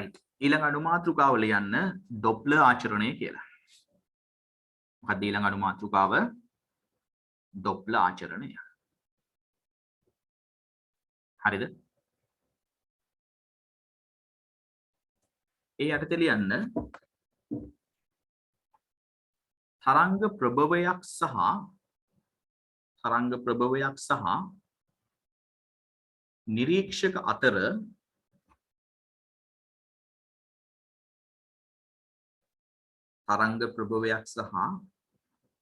right ඊළඟ අනුමාතෘකාව ලියන්න ඩොප්ලර් ආචරණය කියලා. මොකක්ද ඊළඟ අනුමාතෘකාව? ඩොප්ලර් ආචරණය. හරිද? ඒ යටතේ ලියන්න තරංග ප්‍රභවයක් සහ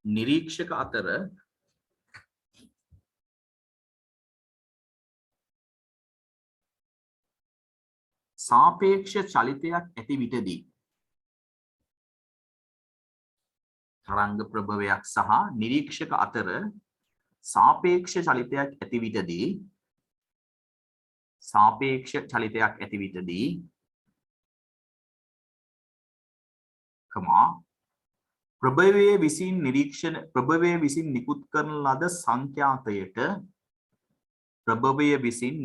නිරීක්ෂක අතර සාපේක්ෂ චලිතයක් ඇති විටදී තරංග ප්‍රභවයක් සහ නිරීක්ෂක අතර සාපේක්ෂ චලිතයක් ඇති විටදී ප්‍රභවයේ විසින්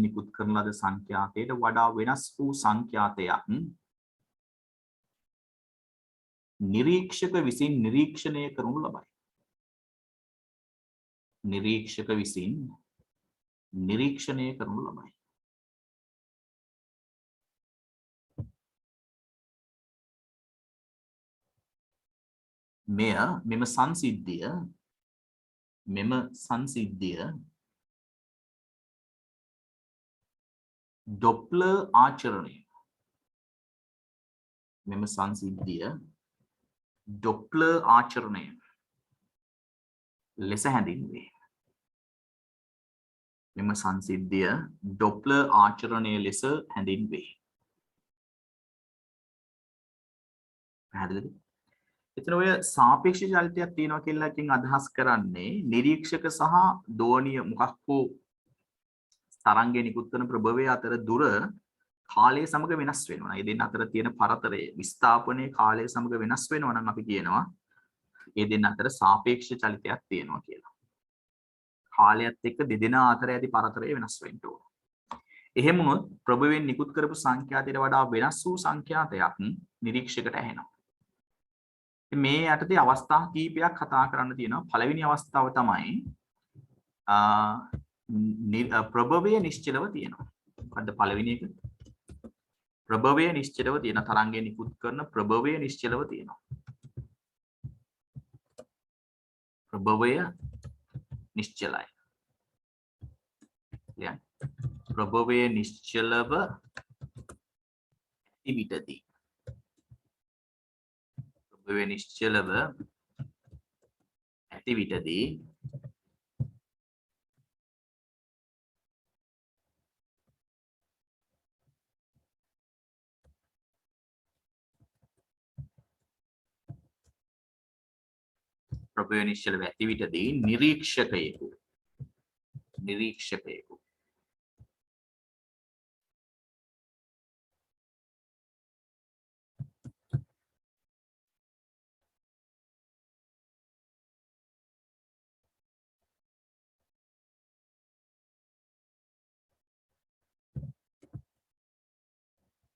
නිකුත් කරන ලද සංඛ්‍යාතයට වඩා වෙනස් වූ සංඛ්‍යාතයක් නිරීක්ෂක විසින් නිරීක්ෂණය කරනු ලබයි. මෙම සංසිද්ධිය ඩොප්ලර් ආචරණය ලෙස හැඳින්වේ. පැහැදිලිද? එතන ඔය සාපේක්ෂ චලිතයක් තියෙනවා කියලා එකකින් අදහස් කරන්නේ නිරීක්ෂක සහ දෝණිය මොකක් හෝ තරංගය නිකුත් කරන ප්‍රභවය අතර දුර කාලය සමග වෙනස් වෙනවා. ඒ දෙන්න අතර තියෙන පරතරය විස්ථාපනයේ කාලය සමග වෙනස් වෙනවා නම් අපි කියනවා ඒ දෙන්න අතර සාපේක්ෂ චලිතයක් තියෙනවා කියලා. කාලයත් එක්ක දෙදෙනා අතර ඇති පරතරය වෙනස් වෙන්න ඕන. එහෙම වුණොත් ප්‍රභවයෙන් නිකුත් කරපු සංඛ්‍යාතයට වඩා වෙනස් වූ සංඛ්‍යාතයක් නිරීක්ෂකට ඇහෙනවා. මේ යටතේ අවස්ථා කීපයක් කතා කරන්න තියෙනවා. පළවෙනි අවස්ථාව තමයි ප්‍රභවය නිශ්චලව තියෙනවා. මොකද්ද පළවෙනි එක? ප්‍රභවය නිශ්චලව තියෙන තරංගය නිකුත් කරන ප්‍රභවය නිශ්චලව තියෙනවා. ප්‍රභවය නිශ්චලයි. يعني ප්‍රභවය නිශ්චලව ඇති විටදී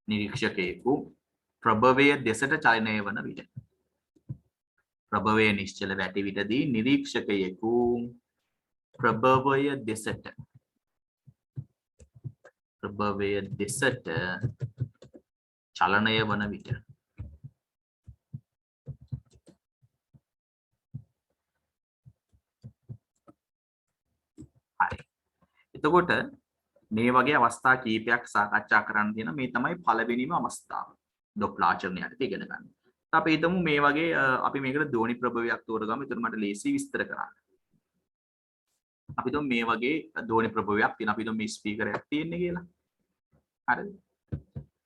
නිරීක්ෂකයෙකු ප්‍රභවය දෙසට චලනය වන විට ප්‍රභවය නිශ්චල ඇති විටදී නිරීක්ෂකයෙකු ප්‍රභවය දෙසට චලනය වන විට හරි. එතකොට මේ වගේ අවස්ථා කීපයක් සාකච්ඡා කරන්න තියෙන මේ තමයි පළවෙනිම අවස්ථාව. ඩොප්ලර් ආචරණය යටතේ ඉගෙන ගන්න. අපි හිතමු මේ වගේ අපි මේකට ධෝනි ප්‍රභවයක් තෝරගමු. එතන මට ලේසි විස්තර කරන්න. අපි හිතමු මේ වගේ ධෝනි ප්‍රභවයක් තියෙන. අපි හිතමු මේ ස්පීකරයක් තියෙන්නේ කියලා. හරිද?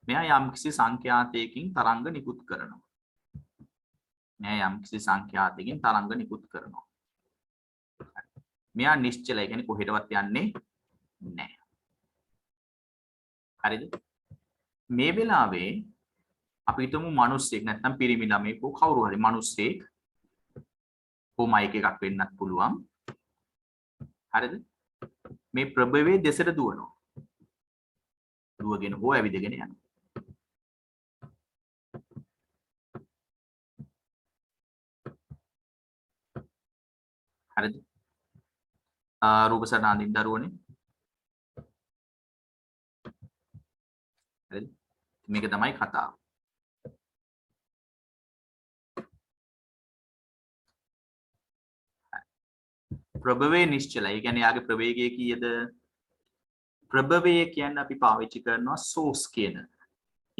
මෙයා යම්කිසි සංඛ්‍යාතයකින් තරංග නිකුත් කරනවා. මෙයා නිශ්චලයි. කියන්නේ කොහෙටවත් යන්නේ නැහැ. හරිද? මේ වෙලාවේ අපි හිතමු මිනිස්සෙක් නැත්නම් පිරිමි ළමයෙක් කවුරු හරි මිනිස්සෙක් හෝ මයික් එකක් වෙන්නත් පුළුවන්. හරිද? මේ ප්‍රභවයේ දෙසට දුවනවා. දුවගෙන හෝ ඇවිදගෙන යනවා. හරිද? රූප සටහන අඳින්න දරුවනේ. හරිද? මේක තමයි කතාව. ප්‍රභවයේ නිශ්චලයි. ඒ කියන්නේ යාගේ ප්‍රවේගය කීයද? ප්‍රභවය කියන්නේ අපි පාවිච්චි කරනවා source කියන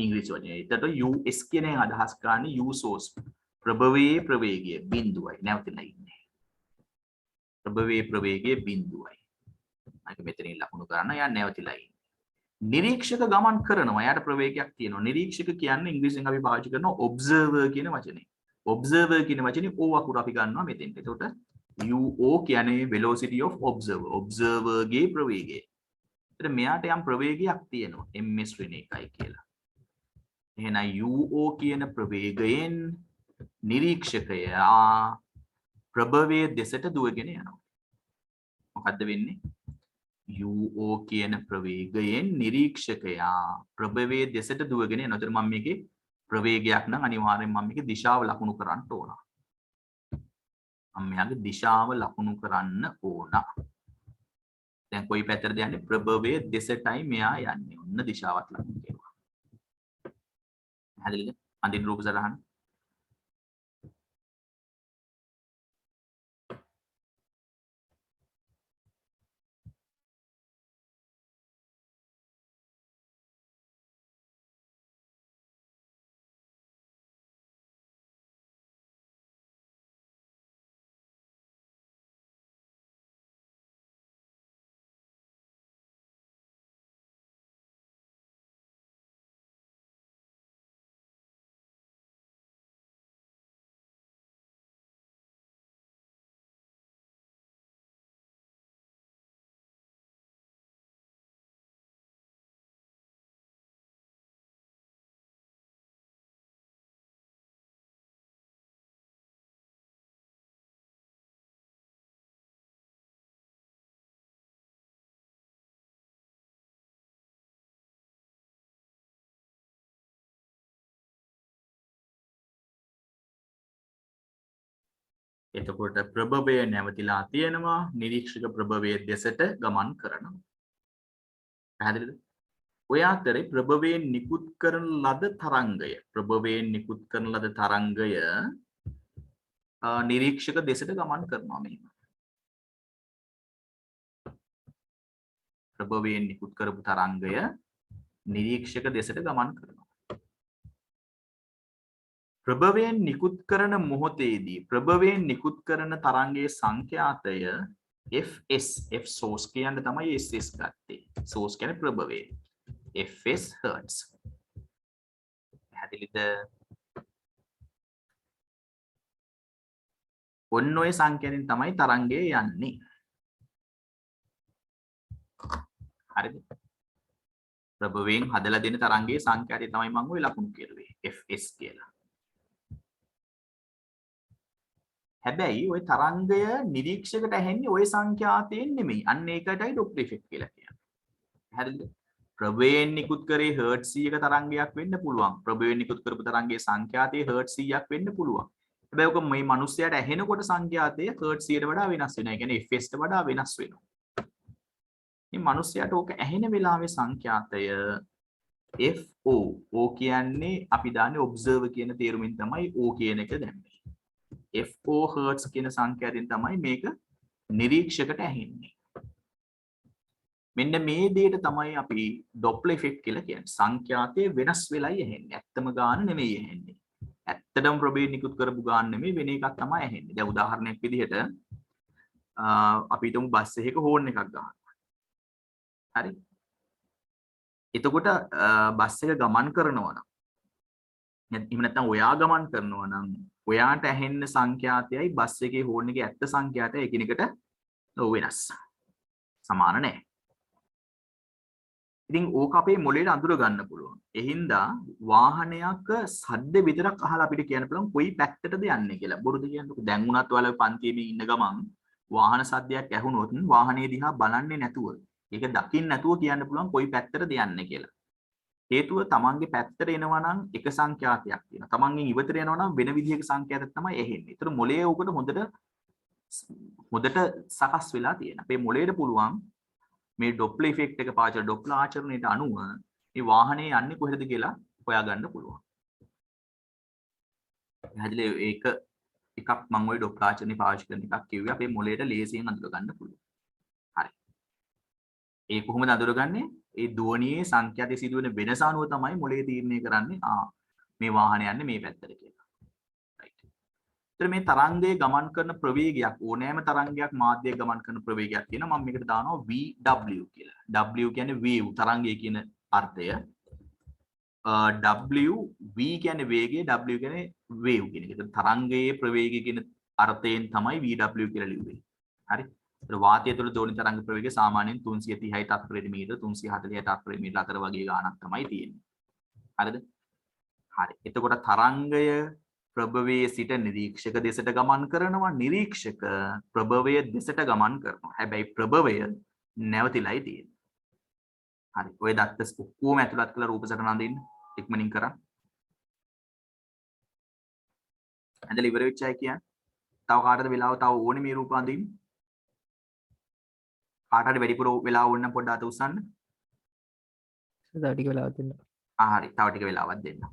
ඉංග්‍රීසි වචනේ. ඒකට US කියන එක අදහස් කරන්නේ U source. ප්‍රභවයේ ප්‍රවේගය බිඳුවයි නැවතිලා ඉන්නේ. ප්‍රභවයේ ප්‍රවේගය බිඳුවයි. අනික මෙතනින් ලකුණු කරන්න යා නැවතිලා ඉන්නේ. නිරීක්ෂක ගමන් කරනවා. යාට ප්‍රවේගයක් තියෙනවා. නිරීක්ෂක කියන්නේ ඉංග්‍රීසියෙන් අපි පාවිච්චි කරනවා observer කියන වචනේ. observer කියන වචනේ O අකුර අපි ගන්නවා මෙතෙන්ට. එතකොට UO කියන්නේ velocity of observer. observer ගේ ප්‍රවේගය. එතන මෙයාට යම් ප්‍රවේගයක් තියෙනවා ms වෙන එකයි කියලා. එහෙනම් UO කියන ප්‍රවේගයෙන් නිරීක්ෂකයා ප්‍රභවයේ දෙසට දුවගෙන යනවා. මොකද්ද වෙන්නේ? UO කියන ප්‍රවේගයෙන් නිරීක්ෂකයා ප්‍රභවයේ දෙසට දුවගෙන යනවා. එතන මම මේකේ ප්‍රවේගයක් නම් අනිවාර්යෙන් මම මේකේ දිශාව ලකුණු කරන්න ඕන. මම මෙයාගේ දිශාව ලකුණු කරන්න ඕන. දැන් කොයි පැත්තටද යන්නේ? ප්‍රභවයේ දෙසටයි මෙයා යන්නේ. ඔන්න දිශාවත් ලකුණු කෙරුවා. හරිද? අඳින රූප සටහන. එතකොට ප්‍රභවය නැවතිලා තියෙනවා. නිරීක්ෂක ප්‍රභවයේ දෙසට ගමන් කරනවා. පැහැදිලිද? ඔය අතරේ ප්‍රභවයෙන් නිකුත් කරන ලද තරංගය නිරීක්ෂක දෙසට ගමන් කරනවා මෙහෙම. ප්‍රභවයෙන් නිකුත් කරපු තරංගය නිරීක්ෂක දෙසට ගමන් කරනවා. ප්‍රභවයෙන් නිකුත් කරන මොහොතේදී ප්‍රභවයෙන් නිකුත් කරන තරංගයේ සංඛ්‍යාතය fs f source කියන්නේ තමයි ss ගත්තේ. source කියන්නේ ප්‍රභවය. fs hertz. පැහැදිලිද? ඔන්න ඔය සංඛ්‍යාවෙන් තමයි තරංගය යන්නේ. හරිද? ප්‍රභවයෙන් හදලා දෙන තරංගයේ සංඛ්‍යාතය තමයි මම ඔය ලකුණු කෙරුවේ fs කියලා. හැබැයි ওই තරංගය නිරීක්ෂකට ඇහෙන්නේ ওই සංඛ්‍යාතයෙන් නෙමෙයි. අන්න ඒකටයි ඩොප්ලර් ඉෆෙක්ට් කියලා කියන්නේ. හරිද? ප්‍රභවයෙන් නිකුත් කරේ හර්ට්ස් 100ක තරංගයක් වෙන්න පුළුවන්. ප්‍රභවයෙන් නිකුත් කරපු තරංගයේ සංඛ්‍යාතය හර්ට්ස් 100ක් වෙන්න පුළුවන්. හැබැයි ඔක මේ මිනිස්යාට ඇහෙනකොට සංඛ්‍යාතය හර්ට්ස් 100ට වඩා වෙනස් වෙනවා. ඒ කියන්නේ fs ට වඩා වෙනස් වෙනවා. මේ මිනිස්යාට ඕක ඇහෙන වෙලාවේ සංඛ්‍යාතය fo. o කියන්නේ අපි දාන්නේ ඔබ්සර්වර් කියන තේරුමින් තමයි o කියන එක දැම්මේ. fo hertz කියන සංඛ්‍යාවෙන් තමයි මේක නිරීක්ෂකට ඇහෙන්නේ. මෙන්න මේ දෙයට තමයි අපි ඩොප්ලර් ඉෆෙක්ට් කියලා කියන්නේ. සංඛ්‍යාතයේ වෙනස් වෙලයි ඇහෙන්නේ. ඇත්තම ගාන නෙමෙයි ඇහෙන්නේ. ඇත්තටම ප්‍රභේද නිකුත් කරපු ගාන නෙමෙයි වෙන එකක් තමයි ඇහෙන්නේ. දැන් උදාහරණයක් විදිහට අපි හිතමු බස් එකක හෝන් එකක් ගන්නවා. හරි? එතකොට බස් එක ගමන් කරනවා නම් එහෙම නැත්නම් ඔයා ගමන් කරනවා නම් ඔයාට ඇහෙන්න සංඛ්‍යාතයයි බස් එකේ හෝන් එකේ ඇත්ත සංඛ්‍යාතය එකිනෙකට වෙනස්. සමාන නැහැ. ඉතින් ඕක අපේ මොළයට අඳුර ගන්න පුළුවන්. ඒ හින්දා වාහනයක සද්ද විතරක් අහලා අපිට කියන්න පුළුවන් කොයි පැත්තටද යන්නේ කියලා. බොරුද කියන්නකො. දැන් උනත් ඔයාලා පන්තියේ ඉන්න ගමන් වාහන සද්දයක් ඇහුනොත් වාහනේ දිහා බලන්නේ නැතුව ඒක දකින්න නැතුව කියන්න පුළුවන් කොයි පැත්තටද යන්නේ කියලා. හේතුව තමන්ගේ පැත්තට එනවා නම් එක සංඛ්‍යාතයක් තියෙනවා. තමන්ගෙන් ඉවතට යනවා නම් වෙන විදිහක සංඛ්‍යාතයක් තමයි එහෙන්නේ. ඒතර මොළයේ උකට හොඳට සකස් වෙලා තියෙන. අපේ මොළයට පුළුවන් මේ ඩොප්ලර් ඉෆෙක්ට් එක පාවිච්චි කරලා ඩොප්ලර් ආචරණයට අනුව මේ වාහනේ යන්නේ කොහෙද කියලා හොයාගන්න පුළුවන්. පැහැදිලි ඒක එකක් මම ওই ඩොප්ලර් ආචරණය පාවිච්චි කරන එකක් කිව්වේ අපේ මොළයට ලේසියෙන් අඳුර ගන්න පුළුවන්. හරි. ඒ කොහොමද අඳුරගන්නේ? ඒ ධ්වනියේ සංඛ්‍යාතයේ සිදුවෙන වෙනස අනුව තමයි මොළය තීරණය කරන්නේ මේ වාහනේ යන්නේ මේ පැත්තට කියලා. රයිට්. ඒතර මේ තරංගයේ ගමන් කරන ප්‍රවේගයක් ඕනෑම තරංගයක් මාධ්‍යයක ගමන් කරන ප්‍රවේගයක් තියෙනවා. මම මේකට දානවා VW කියලා. W කියන්නේ wave තරංගය කියන අර්ථය. V කියන්නේ වේගය, W කියන්නේ wave කියන එක. ඒතර තරංගයේ ප්‍රවේගය කියන අර්ථයෙන් තමයි VW කියලා ලිව්වේ. හරි. ඒතර වාතය තුළ දෝණි තරංග ප්‍රවේගය සාමාන්‍යයෙන් 330යි තත්පරයට මීටර 340යි තත්පරයට මීටර අතර වගේ ගාණක් තමයි තියෙන්නේ. හරිද? හරි. එතකොට තරංගය ප්‍රභවයේ සිට නිරීක්ෂක දෙසට ගමන් කරනවා. නිරීක්ෂක ප්‍රභවය දෙසට ගමන් කරනවා. හැබැයි ප්‍රභවය නැවතිලායි තියෙන්නේ. හරි. ඔය දත්ත ඔක්කොම ඇතුළත් කරලා රූප සටහන අඳින්න ඉක්මනින් කරා. ඇඳලා ඉවර වෙච්ච අය කියන්නේ. තව කාටද වෙලාව තව ඕනේ මේ රූප අඳින්න? කාට හරි වැඩිපුර වෙලාව ඕන නම් පොඩ්ඩක් අත උස්සන්න. තව ටික වෙලාවක් දෙන්න. හරි. තව ටික වෙලාවක් දෙන්න.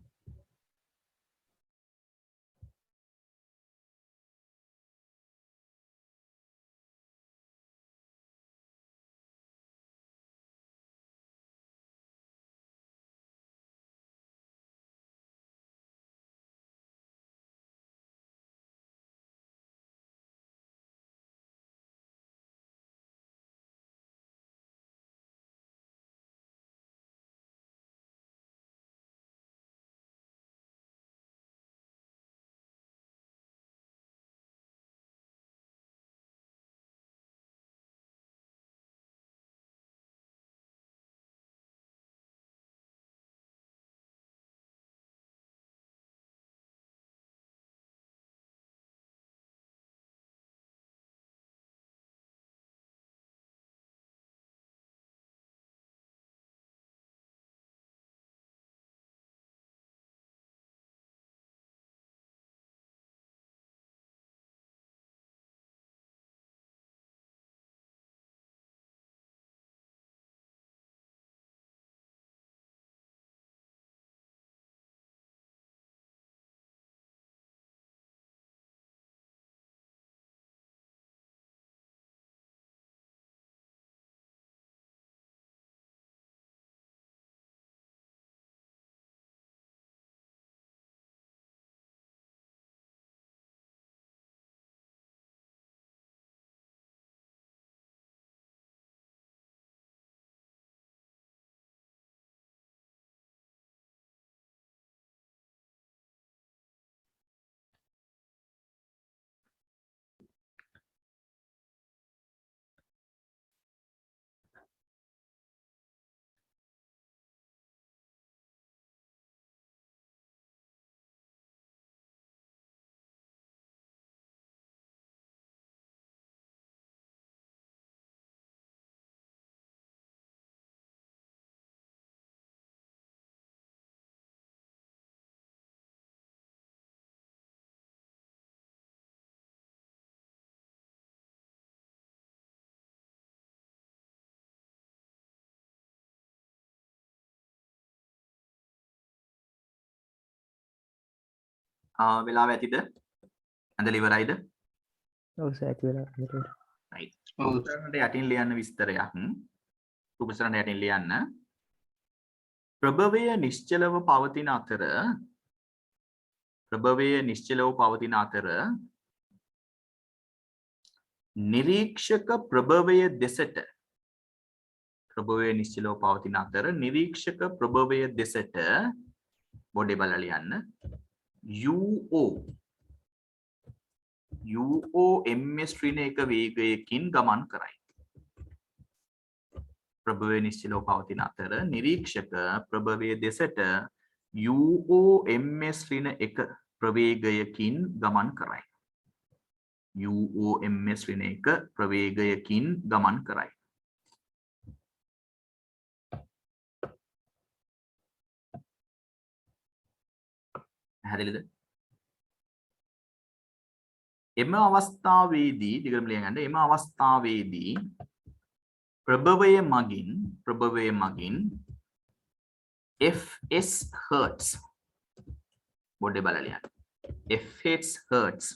වෙලාව ඇතිද? ඇඳලා ඉවරයිද? ඔව් සර් ඇති වෙලා මෙතන. right. උපසරණට යටින් ලියන්න විස්තරයක්. උපසරණ යටින් ලියන්න. ප්‍රභවය නිශ්චලව පවතින අතර නිරීක්ෂක ප්‍රභවය දෙසට බොඩේ බලලා ලියන්න. UO ms ඍණ එක වේගයකින් ගමන් කරයි. ප්‍රභවය නිශ්චලව පවතින අතර නිරීක්ෂක ප්‍රභවයේ දෙසට UOMS ඍණ 1 ප්‍රවේගයකින් ගමන් කරයි. UOMS ඍණ 1 ප්‍රවේගයකින් ගමන් කරයි. පැහැදිලිද? එම අවස්ථාවේදී දිගටම ලියගන්න. එම අවස්ථාවේදී ප්‍රභවය මගින් fs hertz බොඩේ බලලා ලියන්න. fs hertz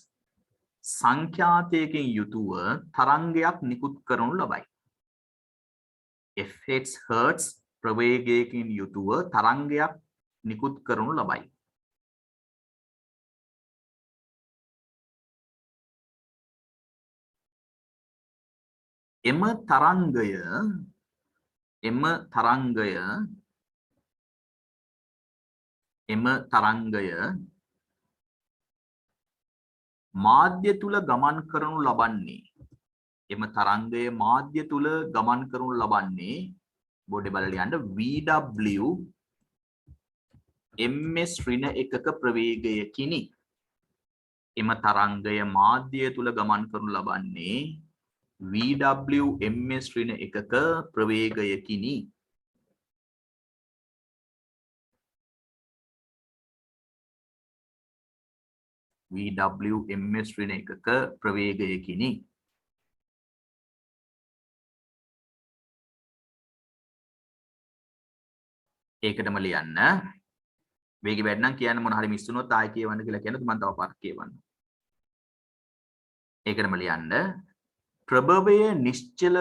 සංඛ්‍යාතයකින් යුතුව තරංගයක් නිකුත් කරනු ලබයි. fs hertz ප්‍රවේගයකින් යුතුව තරංගයක් නිකුත් කරනු ලබයි. එම තරංගය මාධ්‍ය තුල ගමන් කරනු ලබන්නේ. එම තරංගය මාධ්‍ය තුල ගමන් කරනු ලබන්නේ බෝඩේ බලලා ලියන්න VW ms ඍණ 1ක ප්‍රවේගයකිනි. එම තරංගය මාධ්‍ය තුල ගමන් කරනු ලබන්නේ VW ms ඍණ 1ක ප්‍රවේගයකිනි. VW ms ඍණ 1ක ප්‍රවේගයකිනි. ඒකටම ලියන්න. වේගය වැඩි නම් කියන්න මොන හරි මිස් වුණොත් ආයෙ කියවන්න කියලා කියනොත් මම තව පාරක් කියවන්න. ඒකටම ලියන්න. ප්‍රභවය නිශ්චල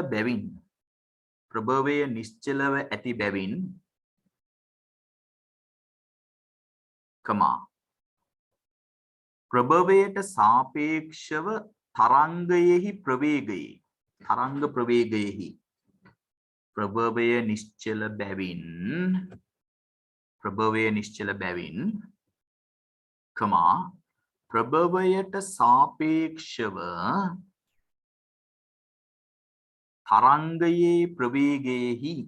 නිශ්චලව ඇති බැවින් ප්‍රභවයට සාපේක්ෂව තරංගයෙහි ප්‍රවේගයෙහි ප්‍රභවය නිශ්චල බැවින් ප්‍රභවයට සාපේක්ෂව තරංගයේ ප්‍රවේගයෙහි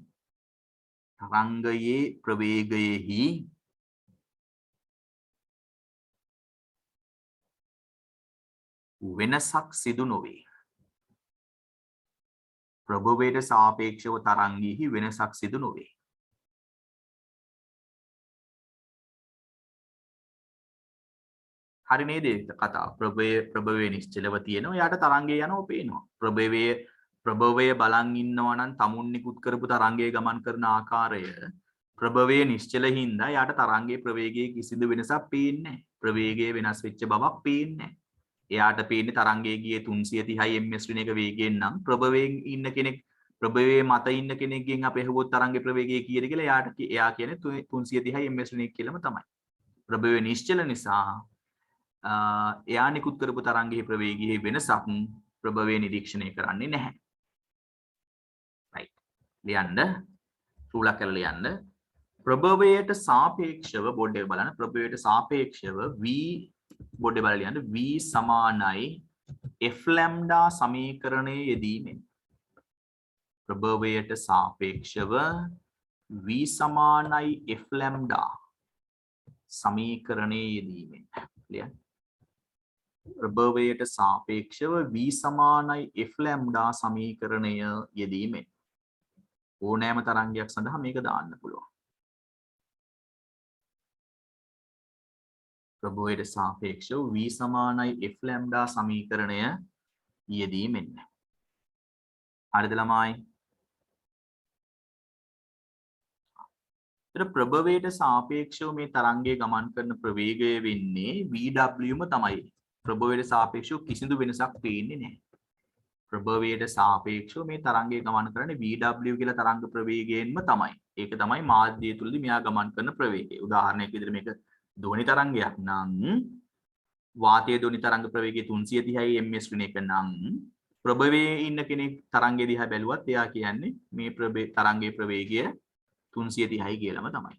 වෙනසක් සිදු නොවේ. ප්‍රභවයට සාපේක්ෂව තරංගෙහි වෙනසක් සිදු නොවේ. හරි නේද කතාව? ප්‍රභවය නිශ්චලව තියෙනවා. යාට තරංගය යනවා පේනවා. ප්‍රභවය බලන් ඉන්නවා නම් තමුන් නිකුත් කරපු තරංගයේ ගමන් කරන ආකාරය ප්‍රභවයේ නිශ්චල හින්දා යාට තරංගයේ ප්‍රවේගයේ කිසිදු වෙනසක් පේන්නේ නැහැ. ප්‍රවේගයේ වෙනස් වෙච්ච බවක් පේන්නේ නැහැ. එයාට පේන්නේ තරංගයේ ගියේ 330 ms ඍණ 1 වේගයෙන් නම් ප්‍රභවයෙන් ඉන්න කෙනෙක් ප්‍රභවයේ මත ඉන්න කෙනෙක්ගෙන් අපි අහුවොත් තරංගේ ප්‍රවේගය කීයද කියලා එයා කියන්නේ 330 ms ඍණ 1 කියලාම තමයි. ප්‍රභවය නිශ්චල නිසා එයා නිකුත් කරපු තරංගයේ ප්‍රවේගයේ වෙනසක් ප්‍රභවය නිරීක්ෂණය කරන්නේ නැහැ. right ලියන්න රූලක් කරලා ලියන්න. ප්‍රභවයට සාපේක්ෂව බෝඩ් එක බලන්න. ප්‍රභවයට සාපේක්ෂව v බෝඩ් එක බලලා ලියන්න v සමානයි f lambda සමීකරණයේ යෙදීමෙන්. ප්‍රභවයට සාපේක්ෂව v සමානයි f lambda සමීකරණයේ යෙදීමෙන්. ලියන්න. ප්‍රභවයට සාපේක්ෂව v සමානයි f lambda සමීකරණය යෙදීමෙන් ඕනෑම තරංගයක් සඳහා මේක දාන්න පුළුවන්. ප්‍රභවයට සාපේක්ෂව v සමානයි f lambda සමීකරණය යෙදීමෙන්. හරිද ළමයි? ප්‍රභවයට සාපේක්ෂව මේ තරංගයේ ගමන් කරන ප්‍රවේගය වෙන්නේ VW ම තමයි. ප්‍රභවයට සාපේක්ෂව කිසිදු වෙනසක් පේන්නේ නැහැ. ප්‍රභවයට සාපේක්ෂව මේ තරංගයේ ගමන් කරන්නේ VW කියලා තරංග ප්‍රවේගයෙන්ම තමයි. ඒක තමයි මාධ්‍යය තුලදී මෙයා ගමන් කරන ප්‍රවේගය. උදාහරණයක් විදිහට මේක ධ්වනි තරංගයක් නම් වාතයේ ධ්වනි තරංග ප්‍රවේගය 330 ms ඍණ 1 නම් ප්‍රභවයේ ඉන්න කෙනෙක් තරංගය දිහා බැලුවත් එයා කියන්නේ මේ තරංගයේ ප්‍රවේගය 330 කියලාම තමයි.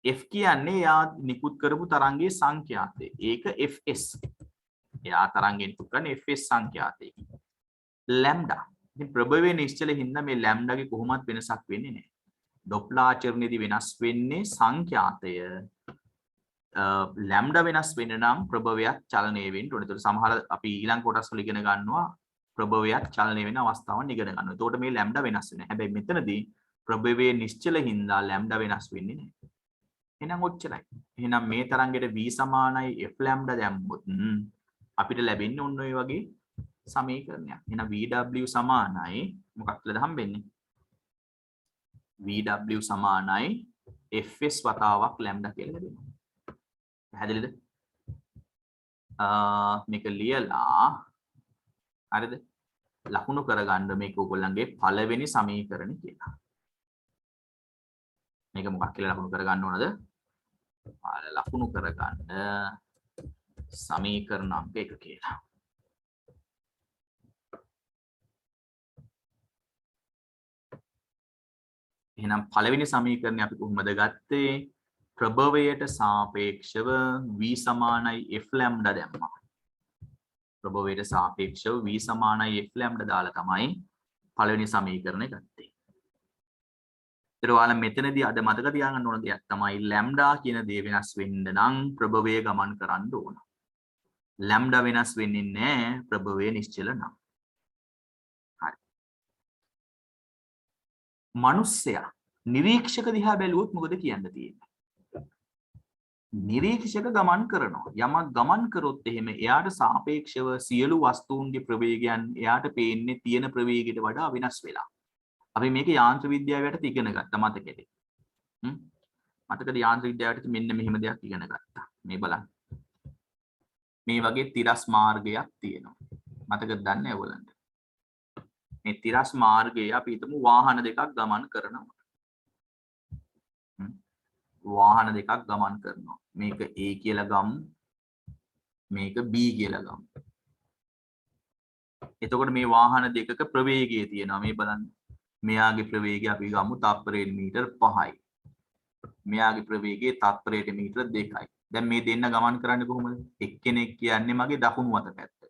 F කියන්නේ එයා නිකුත් කරපු තරංගයේ සංඛ්‍යාතය. ඒක fs. එයා තරංගයෙන් නිකුත් කරන fs සංඛ්‍යාතය. lambda. ඉතින් ප්‍රභවයේ නිශ්චල හින්දා මේ ලැම්ඩාගේ කොහොමවත් වෙනසක් වෙන්නේ නැහැ. ඩොප්ලර් ආචරණයේදී වෙනස් වෙන්නේ සංඛ්‍යාතය. ලැම්ඩා වෙනස් වෙන්න නම් ප්‍රභවයක් චලනය වෙන්න ඕනේ. ඒතකොට සමහර අපි ඊළඟ කොටස් වල ඉගෙන ගන්නවා ප්‍රභවයක් චලනය වෙන අවස්ථාවන් ඉගෙන ගන්නවා. එතකොට මේ ලැම්ඩා වෙනස් වෙනවා. හැබැයි මෙතනදී ප්‍රභවයේ නිශ්චල හින්දා ලැම්ඩා වෙනස් වෙන්නේ නැහැ. එහෙනම් ඔච්චරයි. එහෙනම් මේ තරංගෙට v සමානයි f ලැම්ඩා දැම්මොත් අපිට ලැබෙන්නේ ඔන්න ඔය වගේ සමීකරණයක්. එහෙනම් vw සමානයි මොකක්ද කියලා හම්බෙන්නේ? vw සමානයි fs වතාවක් ලැම්ඩා කියලා ලැබෙනවා. පැහැදිලිද? මේක ලියලා හරිද? ලකුණු කරගන්න මේක ඔයගොල්ලන්ගේ පළවෙනි සමීකරණය කියලා. මේක මොකක් කියලා ලකුණු කරගන්න ඕනද? ලකුණු කරගන්න සමීකරණ අංක 1 කියලා. එහෙනම් පළවෙනි සමීකරණය අපි කොහොමද ගත්තේ? ප්‍රභවයට සාපේක්ෂව v සමානයි f ලැම්ඩා දැම්මා. ප්‍රභවයට සාපේක්ෂව v සමානයි f ලැම්ඩා දාලා තමයි පළවෙනි සමීකරණය ගත්තේ. ඊට ඔයාලා මෙතනදී අද මතක තියාගන්න ඕන දෙයක් තමයි ලැම්ඩා කියන දේ වෙනස් වෙන්න නම් ප්‍රභවය ගමන් කරන්න ඕන. ලැම්ඩා වෙනස් වෙන්නේ නැහැ ප්‍රභවය නිශ්චල නම්. හරි. මිනිස්සයා නිරීක්ෂක දිහා බැලුවොත් මොකද කියන්න තියෙන්නේ? නිරීක්ෂක ගමන් කරනවා. යමක් ගමන් කරොත් එහෙම එයාට සාපේක්ෂව සියලු වස්තුන්ගේ ප්‍රවේගයන් එයාට පේන්නේ තියෙන ප්‍රවේගයට වඩා වෙනස් වෙලා. අපි මේක යාන්ත්‍ර විද්‍යාව යටතේ ඉගෙන ගත්තා මතකද? මතකද යාන්ත්‍ර විද්‍යාව යටතේ මෙන්න මෙහෙම දෙයක් ඉගෙන ගත්තා. මේ බලන්න. මේ වගේ තිරස් මාර්ගයක් තියෙනවා. මතකද දන්නේ ඔයගොල්ලන්ට? මේ තිරස් මාර්ගයේ අපි හිතමු වාහන දෙකක් ගමන් කරනවා. වාහන දෙකක් ගමන් කරනවා. මේක A කියලා ගමු. මේක B කියලා ගමු. එතකොට මේ වාහන දෙකක ප්‍රවේගය තියෙනවා. මේ බලන්න. මෙයාගේ ප්‍රවේගය අපි ගමු තත්පරයට මීටර් 5යි. මෙයාගේ ප්‍රවේගය තත්පරයට මීටර් 2යි. දැන් මේ දෙන්න ගමන් කරන්නේ කොහොමද? එක්කෙනෙක් කියන්නේ මගේ දකුණු අත පැත්තට.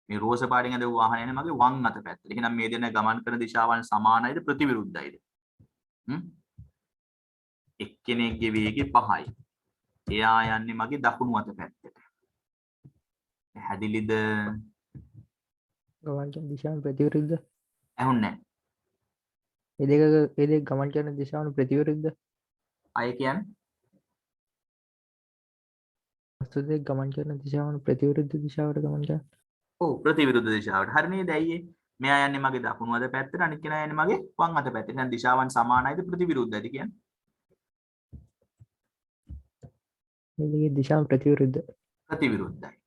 මේ රෝස පාටින් ඇඳ වාහනේ යන්නේ මගේ වම් අත පැත්තට. එහෙනම් මේ දෙන්න ගමන් කරන දිශාවන් සමානයිද ප්‍රතිවිරුද්ධයිද? එක්කෙනෙක්ගේ වේගය 5යි. එයා යන්නේ මගේ දකුණු අත පැත්තට. පැහැදිලිද? ගමන් කරන දිශාවන් ප්‍රතිවිරුද්ධ. ඇහුන්නේ ඒ දෙක ගමන් කරන දිශාවන් ප්‍රතිවිරුද්ධ. අය කියන්නේ වස්තු දෙක ගමන් කරන දිශාවන් ප්‍රතිවිරුද්ධ දිශාවට ගමන් කරන. ඔව් ප්‍රතිවිරුද්ධ දිශාවට. හරි නේද? ඇයි මෙයා යන්නේ මගේ දකුණු අත පැත්තට අනිත් කෙනා යන්නේ මගේ වම් අත පැත්තට. එහෙනම් දිශාවන් සමානයිද ප්‍රතිවිරුද්ධයිද කියන්නේ? මේ දෙකේ දිශාවන් ප්‍රතිවිරුද්ධ. ප්‍රතිවිරුද්ධයි.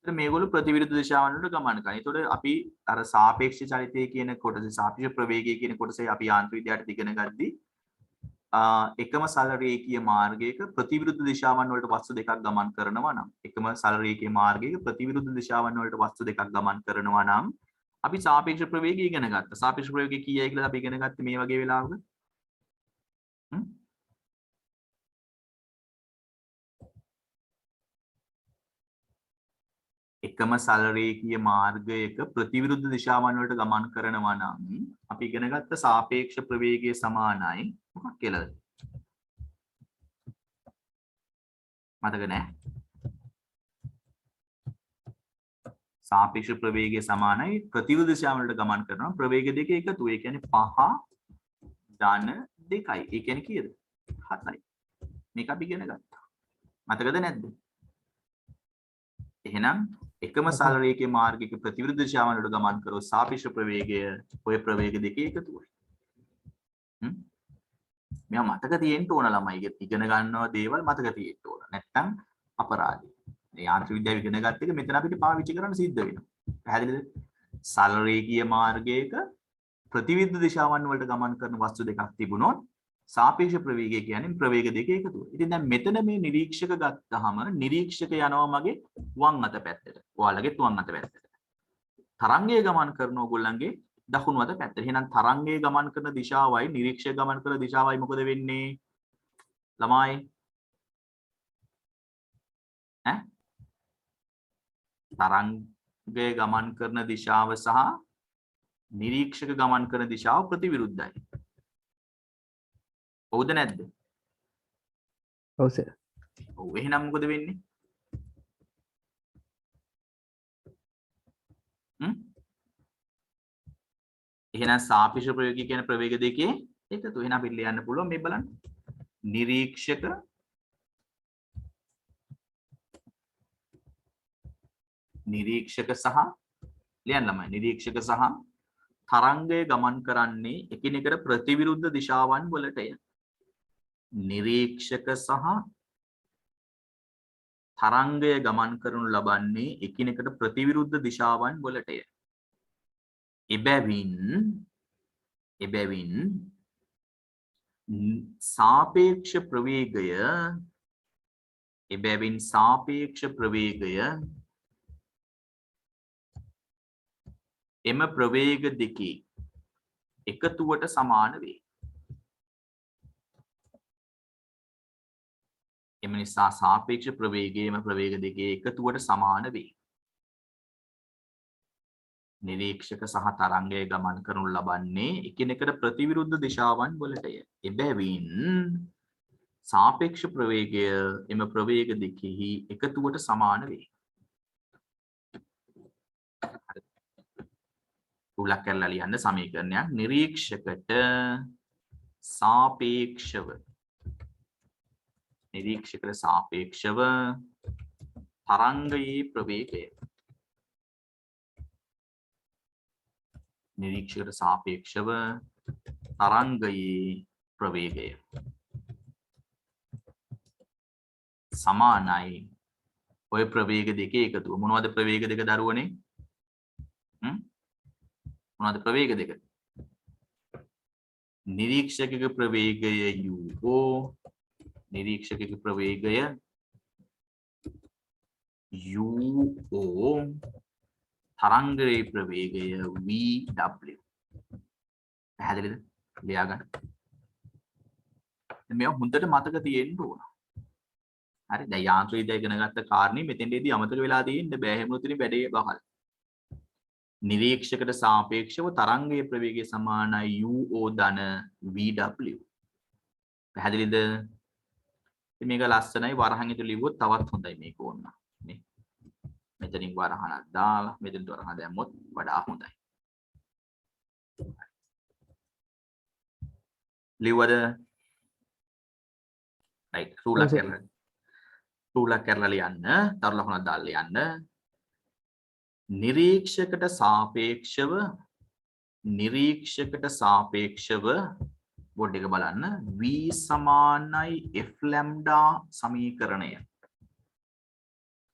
එතන මේගොල්ලෝ ප්‍රතිවිරුද්ධ දිශාවන් වලට ගමන් කරනවා. ඒතකොට අපි අර සාපේක්ෂ චලිතය කියන කොටසේ සාපේක්ෂ ප්‍රවේගය කියන කොටසේ අපි යාන්ත්‍ර විද්‍යාවට ඉගෙන ගද්දී එකම සරල රේඛීය මාර්ගයක ප්‍රතිවිරුද්ධ දිශාවන් වලට වස්තු දෙකක් ගමන් කරනවා නම් එකම සරල රේඛීය මාර්ගයක ප්‍රතිවිරුද්ධ දිශාවන් වලට වස්තු දෙකක් ගමන් කරනවා නම් අපි සාපේක්ෂ ප්‍රවේගය ඉගෙන ගත්තා. සාපේක්ෂ ප්‍රවේගය කීයයි කියලා අපි ඉගෙන ගත්තේ මේ වගේ වෙලාවක. එකම සරල රේඛීය මාර්ගයක ප්‍රතිවිරුද්ධ දිශාවන් වලට ගමන් කරනවා නම් අපි ඉගෙන ගත්ත සාපේක්ෂ ප්‍රවේගය සමානයි මොකක් කියලාද? මතක නැහැ. සාපේක්ෂ ප්‍රවේගය සමානයි ප්‍රතිවිරුද්ධ දිශාවන් වලට ගමන් කරනවා ප්‍රවේග දෙක එකතු. ඒ කියන්නේ 5 ධන 2යි. ඒ කියන්නේ කීයද? 7යි. මේක අපි ඉගෙන ගත්තා. මතකද නැද්ද? එහෙනම් එකම සරල රේඛීය මාර්ගයක ප්‍රතිවිරුද්ධ දිශාවන් වලට ගමන් කරොත් සාපේක්ෂ ප්‍රවේගය ඔය ප්‍රවේග දෙකේ එකතුවයි. මෙයා මතක තියෙන්න ඕන ළමයි ඉගෙන ගන්නවා දේවල් මතක තියෙන්න ඕන. නැත්තම් අපරාධයි. මේ යාන්ත්‍ර විද්‍යාව ඉගෙන ගත්ත එක මෙතන අපිට පාවිච්චි කරන්න සිද්ධ වෙනවා. පැහැදිලිද? සරල රේඛීය මාර්ගයක ප්‍රතිවිරුද්ධ දිශාවන් වලට ගමන් කරන වස්තු දෙකක් තිබුණොත් සාපේක්ෂ ප්‍රවේගය කියන්නේ ප්‍රවේග දෙක එකතුව. ඉතින් දැන් මෙතන මේ නිරීක්ෂක ගත්තාම නිරීක්ෂක යනවා මගේ වම් අත පැත්තට. ඔයාලගේ වම් අත පැත්තට. තරංගය ගමන් කරන ඕගොල්ලන්ගේ දකුණු අත පැත්තට. එහෙනම් තරංගයේ ගමන් කරන දිශාවයි නිරීක්ෂක ගමන් කරන දිශාවයි මොකද වෙන්නේ? ළමයි තරංගයේ ගමන් කරන දිශාව සහ නිරීක්ෂක ගමන් කරන දිශාව ප්‍රතිවිරුද්ධයි. හවුද නැද්ද? ඔව් සර්. ඔව්. එහෙනම් මොකද වෙන්නේ? එහෙනම් සාපේක්ෂ ප්‍රවේගය කියන ප්‍රවේග දෙකේ එකතු. එහෙනම් අපිට ලියන්න පුළුවන් මේ බලන්න. නිරීක්ෂක සහ ලියන්න ළමයි. නිරීක්ෂක සහ තරංගය ගමන් කරන්නේ එකිනෙකට ප්‍රතිවිරුද්ධ දිශාවන් වලටය. නිරීක්ෂක සහ තරංගය ගමන් කරනු ලබන්නේ එකිනෙකට ප්‍රතිවිරුද්ධ දිශාවන් වලටය. එබැවින් සාපේක්ෂ ප්‍රවේගය එම ප්‍රවේග දෙකේ එකතුවට සමාන වේ. එම නිසා සාපේක්ෂ ප්‍රවේගය එම ප්‍රවේග දෙකේ එකතුවට සමාන වේ. නිරීක්ෂක සහ තරංගය ගමන් කරනු ලබන්නේ එකිනෙකට ප්‍රතිවිරුද්ධ දිශාවන් වලටය. එබැවින් සාපේක්ෂ ප්‍රවේගය එම ප්‍රවේග දෙකෙහි එකතුවට සමාන වේ. උලක් කරලා ලියන්න සමීකරණයක්. නිරීක්ෂකට සාපේක්ෂව තරංගයේ ප්‍රවේගය. නිරීක්ෂකට සාපේක්ෂව තරංගයේ ප්‍රවේගය සමානයි ඔය ප්‍රවේග දෙකේ එකතුව. මොනවද ප්‍රවේග දෙක දරුවනේ? මොනවද ප්‍රවේග දෙක? නිරීක්ෂකක ප්‍රවේගය u0, නිරීක්ෂකක ප්‍රවේගය u0, තරංගයේ ප්‍රවේගය vw. පැහැදිලිද? ලියා ගන්න. මේව හොඳට මතක තියෙන්න ඕන. හරි. දැන් යාන්ත්‍රික විද්‍යාව ඉගෙන ගත්ත කාරණේ මෙතෙන්දී අමතක වෙලා තියෙන්න බෑ. එහෙම උතුරින් වැඩේ බහල්. නිරීක්ෂකට සාපේක්ෂව තරංගයේ ප්‍රවේගය සමානයි u0 ධන vw. පැහැදිලිද? ඉතින් මේක ලස්සනයි. වරහන් ඉදිරි ලිව්වොත් තවත් හොඳයි මේක ඕන. නේ. මෙතනින් වරහනක් දාලා මෙතනට වරහන දැම්මොත් වඩා හොඳයි. ලිව්වද? right. රූලක් කරලා ලියන්න. තරු ලකුණක් දාලා ලියන්න. නිරීක්ෂකට සාපේක්ෂව බෝඩ් එක බලන්න. v සමානයි f ලැම්ඩා සමීකරණය.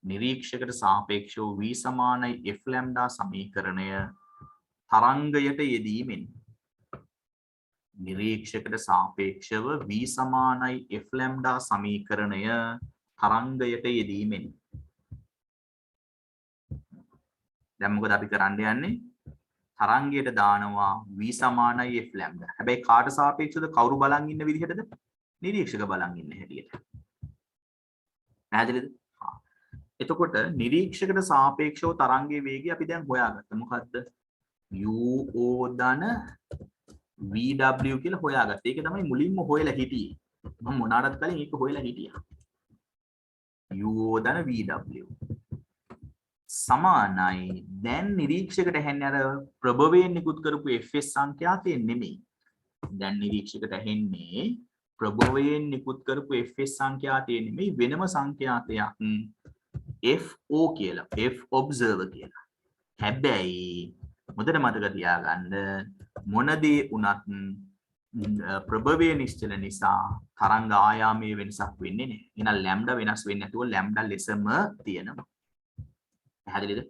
නිරීක්ෂකට සාපේක්ෂව v සමානයි f ලැම්ඩා සමීකරණය තරංගයට යෙදීමෙන්. නිරීක්ෂකට සාපේක්ෂව v සමානයි f ලැම්ඩා සමීකරණය තරංගයට යෙදීමෙන්. දැන් මොකද අපි කරන්න යන්නේ? තරංගයට දානවා v සමානයි f ලැම්ඩා. හැබැයි කාට සාපේක්ෂවද? කවුරු බලන් ඉන්න විදිහටද? නිරීක්ෂක බලන් ඉන්න හැටියට. පැහැදිලිද? එතකොට නිරීක්ෂකට සාපේක්ෂව තරංගයේ වේගය අපි දැන් හොයාගත්තා. මොකද්ද? u0 ධන vw කියලා හොයාගත්තා. ඒක තමයි මුලින්ම හොයලා හිටියේ. මම මොනාටත් කලින් ඒක හොයලා හිටියා. u0 ධන vw සමානයි. දැන් නිරීක්ෂකට ඇහෙන්නේ අර ප්‍රභවයෙන් නිකුත් කරපු fs සංඛ්‍යාතය නෙමෙයි. දැන් නිරීක්ෂකට ඇහෙන්නේ ප්‍රභවයෙන් නිකුත් කරපු fs සංඛ්‍යාතය නෙමෙයි, වෙනම සංඛ්‍යාතයක් fo කියලා. f observer කියලා. හැබැයි මොකද මතක තියාගන්න, මොන දේ වුණත් ප්‍රභවයේ නිශ්චල නිසා තරංග ආයාමයේ වෙනසක් වෙන්නේ නැහැ. එහෙනම් ලැම්ඩා වෙනස් වෙන්නේ නැතුව ලැම්ඩා ලෙසම තියෙනවා. පැහැදිලිද?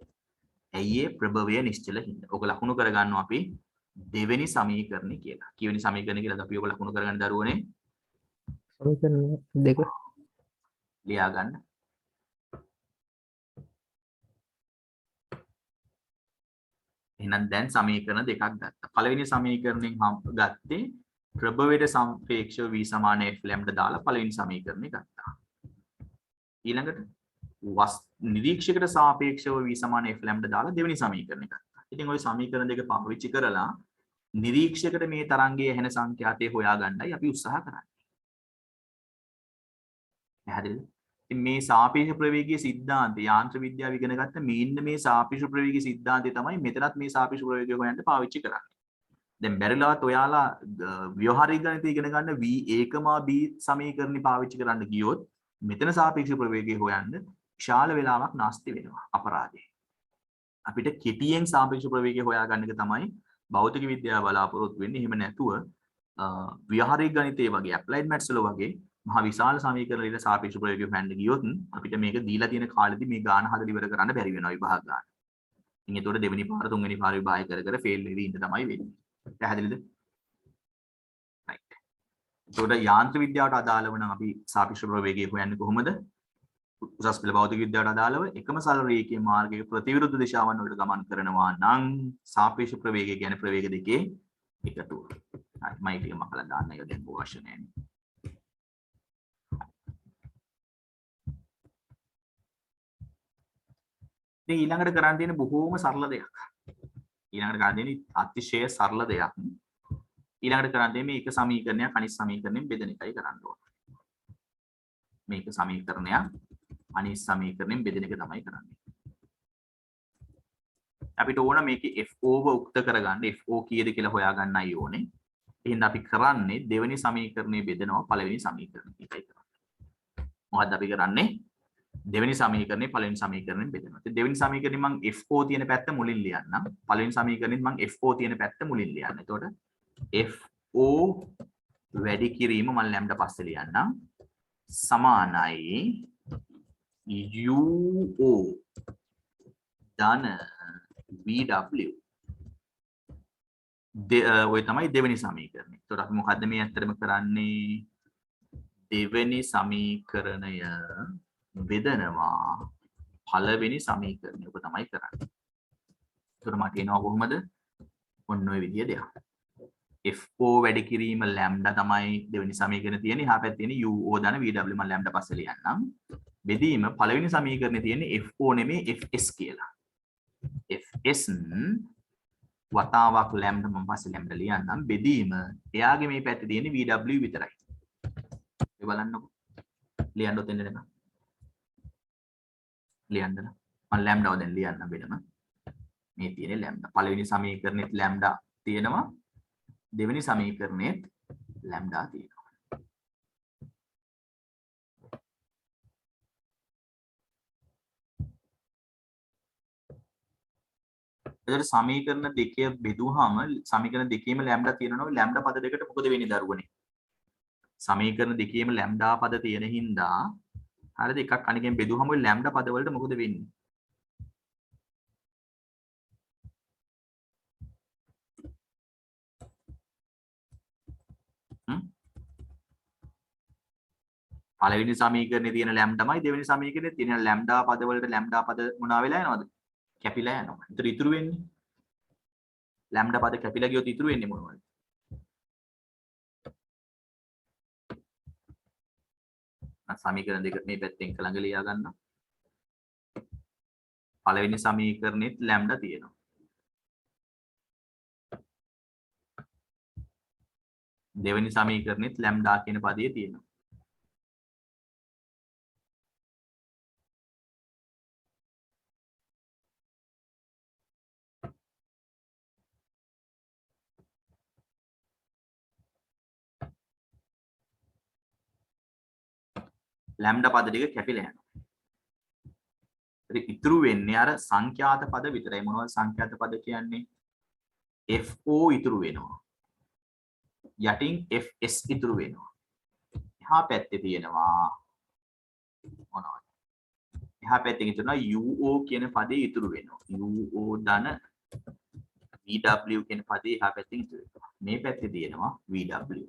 ඇයි ඒ ප්‍රභවය නිශ්චල හින්දා. ඔක ලකුණු කරගන්නවා අපි දෙවෙනි සමීකරණය කියලා. කීවෙනි සමීකරණය කියලාද අපි ඔක ලකුණු කරගන්න දරුවනේ? සමීකරණ දෙක. ලියා ගන්න. එහෙනම් දැන් සමීකරණ දෙකක් ගත්තා. පළවෙනි සමීකරණයෙන් ගත්තේ ප්‍රභවයට සාපේක්ෂව v සමාන f ලැම්ඩා දාලා පළවෙනි සමීකරණය ගත්තා. ඊළඟට නිරීක්ෂකයට සාපේක්ෂව v සමාන f ලැම්ඩා දාලා දෙවෙනි සමීකරණය ගත්තා. ඉතින් ওই සමීකරණ දෙක පාවිච්චි කරලා නිරීක්ෂකයට මේ තරංගයේ ඇහෙන සංඛ්‍යාතය හොයාගන්නයි අපි උත්සාහ කරන්නේ. පැහැදිලිද? ඉතින් මේ සාපේක්ෂ ප්‍රවේගීය සිද්ධාන්තය යාන්ත්‍ර විද්‍යාව ඉගෙන ගත්ත මේන්න මේ සාපේක්ෂ ප්‍රවේගීය සිද්ධාන්තය තමයි මෙතනත් මේ සාපේක්ෂ ප්‍රවේගය හොයන්න පාවිච්චි කරන්නේ. දැන් බැරිලවත් ඔයාලා ව්‍යවහාරික ගණිතය ඉගෙන ගන්න v1 b සමීකරණ පාවිච්චි කරන්න ගියොත් මෙතන සාපේක්ෂ ප්‍රවේගය හොයන්න විශාල වේලාවක් නාස්ති වෙනවා අපරාධේ. අපිට කෙටියෙන් සාපේක්ෂ ප්‍රවේගය හොයාගන්න එක තමයි භෞතික විද්‍යාව බලාපොරොත්තු වෙන්නේ. එහෙම නැතුව ව්‍යවහාරික ගණිතයේ වගේ ඇප්ලයිඩ් මැත්ස් වල වගේ මහා විශාල සමීකරණ වල සාපේක්ෂ ප්‍රවේගය හොයන්න ගියොත් අපිට මේක දීලා තියෙන කාලෙදි මේ ගාන හදලා ඉවර කරන්න බැරි වෙනවා විභාග ගාන. ඉතින් ඒතකොට දෙවෙනි පාර තුන්වෙනි පාර විභාගය කර කර ෆේල් වෙවි ඉන්න තමයි වෙන්නේ. පැහැදිලිද? රයිට්. ඒතකොට යාන්ත්‍ර විද්‍යාවට අදාළව නම් අපි සාපේක්ෂ ප්‍රවේගය හොයන්නේ කොහොමද? උසස් පෙළ භෞතික විද්‍යාවට අදාළව එකම සරල රේඛීය මාර්ගයක ප්‍රතිවිරුද්ධ දිශාවන් වලට ගමන් කරනවා නම් සාපේක්ෂ ප්‍රවේගය කියන්නේ ප්‍රවේග දෙකේ එකතුව. හරි මම ටික මකලා දාන්න එක දැන් අවශ්‍ය නැහැ. ඉතින් ඊළඟට කරන්න තියෙන බොහෝම සරල දෙයක්. ඊළඟට කරන්න තියෙන අතිශය සරල දෙයක්. ඊළඟට කරන්න තියෙන්නේ මේක සමීකරණයක් අනිත් සමීකරණයෙන් බෙදෙන එකයි කරන්න ඕනේ. මේක සමීකරණයක් අනිත් සමීකරණයෙන් බෙදෙන එක තමයි කරන්නේ. අපිට ඕන මේකේ FO ව උක්ත කරගන්න FO කීයද කියලා හොයාගන්නයි ඕනේ. එහෙනම් අපි කරන්නේ දෙවෙනි සමීකරණය බෙදනවා පළවෙනි සමීකරණයට. ඒකයි කරන්නේ. මොකද්ද අපි කරන්නේ? දෙවෙනි සමීකරණය පළවෙනි සමීකරණයෙන් බෙදනවා. ඉතින් දෙවෙනි සමීකරණය මම FO තියෙන පැත්ත මුලින් ලියන්නම්. පළවෙනි සමීකරණෙත් මම FO තියෙන පැත්ත මුලින් ලියන්න. එතකොට FO වැඩි කිරීම මම ලැම්ඩා පස්සේ ලියන්නම්. සමානයි UO ධන VW. ඔය තමයි දෙවෙනි සමීකරණය. එතකොට අපි මොකද්ද මේ ඇත්තටම කරන්නේ? දෙවෙනි සමීකරණය බෙදනවා පළවෙනි සමීකරණය. ඔක තමයි කරන්නේ. එතකොට මට එනවා කොහොමද? ඔන්න ඔය විදිය දෙයක්. FO වැඩි කිරීම ලැම්ඩා තමයි දෙවෙනි සමීකරණේ තියෙන්නේ. එහා පැත්තේ තියෙන UO ධන VW මම ලැම්ඩා පස්සේ ලියන්නම්. බෙදීම පළවෙනි සමීකරණේ තියෙන්නේ FO නෙමෙයි FS කියලා. FS වතාවක් ලැම්ඩා මම පස්සේ ලැම්ඩා ලියන්නම්. බෙදීම එයාගේ මේ පැත්තේ තියෙන්නේ VW විතරයි. ඒ බලන්නකො. ලියන්න ඔතෙන් දෙන්න. ලියන්න. මම ලැම්ඩාව දැන් ලියන්න වෙනම. මේ තියෙන්නේ ලැම්ඩා. පළවෙනි සමීකරණෙත් ලැම්ඩා තියෙනවා. දෙවෙනි සමීකරණෙත් ලැම්ඩා තියෙනවා. එතකොට සමීකරණ දෙකේ බෙදුවාම සමීකරණ දෙකේම ලැම්ඩා තියෙනවා. ලැම්ඩා පද දෙකට මොකද වෙන්නේ දරුවනේ? සමීකරණ දෙකේම ලැම්ඩා පද තියෙන හින්දා හරිද? එකක් අනිකෙන් බෙදුවාම ওই ලැම්ඩා පද වලට මොකද වෙන්නේ? පළවෙනි සමීකරණේ තියෙන ලැම්ඩාමයි දෙවෙනි සමීකරණේ තියෙන ලැම්ඩා පද වලට ලැම්ඩා පද මොනවා වෙලා යනවද? කැපිලා යනවා. ඒතර ඉතුරු වෙන්නේ ලැම්ඩා පද කැපිලා ගියොත් ඉතුරු වෙන්නේ මොනවද? සමීකරණ දෙක මේ පැත්තෙන් ළඟ ලියා ගන්න. පළවෙනි සමීකරණෙත් ලැම්ඩා තියෙනවා. දෙවෙනි සමීකරණෙත් ලැම්ඩා කියන පදයේ තියෙනවා. ලැම්ඩා පද ටික කැපිලා යනවා. ඉතුරු වෙන්නේ අර සංඛ්‍යාත පද විතරයි. මොනවද සංඛ්‍යාත පද කියන්නේ? FO ඉතුරු වෙනවා. යටින් FS ඉතුරු වෙනවා. එහා පැත්තේ තියෙනවා මොනවද? එහා පැත්තේ තියෙනවා UO කියන පදේ ඉතුරු වෙනවා. UO ධන VW කියන පදේ එහා පැත්තේ ඉතුරු වෙනවා. මේ පැත්තේ තියෙනවා VW.